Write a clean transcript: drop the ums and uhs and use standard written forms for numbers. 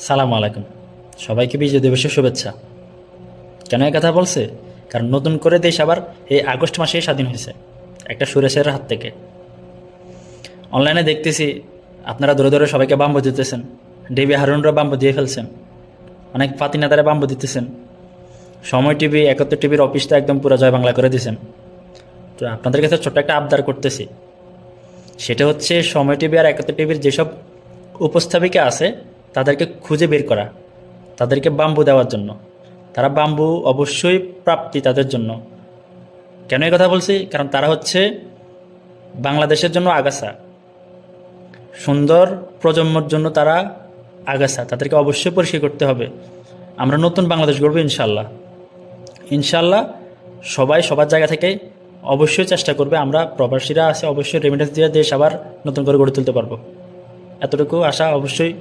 সালাম আলাইকুম। সবাইকে বিজয় দিবসের শুভেচ্ছা। কেন এই কথা বলছে? কারণ নতুন করে দেশ আবার এই আগস্ট মাসেই স্বাধীন হয়েছে একটা সুরেশের হাত থেকে। অনলাইনে দেখতেছি আপনারা ধরে ধরে সবাইকে বাম্বু দিতেছেন। ডিবি হারুনরা বাম্বু দিয়ে ফেলছেন, অনেক পাতি নেতারা বাম্বু দিতেছেন। সময় টিভি, ৭১ টিভির অফিসটা একদম পুরো জয় বাংলা করে দিয়েছেন। তো আপনাদের কাছে ছোট্ট একটা আবদার করতেছি, সেটা হচ্ছে সময় টিভি আর ৭১ টিভির যেসব উপস্থাপিকা আছে তাদেরকে খুঁজে বের করা, তাদেরকে বাম্বু দেওয়ার জন্য। তারা বাম্বু অবশ্যই প্রাপ্তি তাদের জন্য। কেন এই কথা বলছি? কারণ তারা হচ্ছে বাংলাদেশের জন্য আগাছা, সুন্দর প্রজন্মর জন্য তারা আগাছা। তাদেরকে অবশ্যই পরিষ্কার করতে হবে। আমরা নতুন বাংলাদেশ গড়ব ইনশাল্লাহ। ইনশাল্লাহ সবাই সবার জায়গা থেকে অবশ্যই চেষ্টা করবে। আমরা প্রবাসীরা আছে, অবশ্যই রেমিটেন্স দিয়ে দেশ আবার নতুন করে গড়ে তুলতে পারবো, এতটুকু আশা অবশ্যই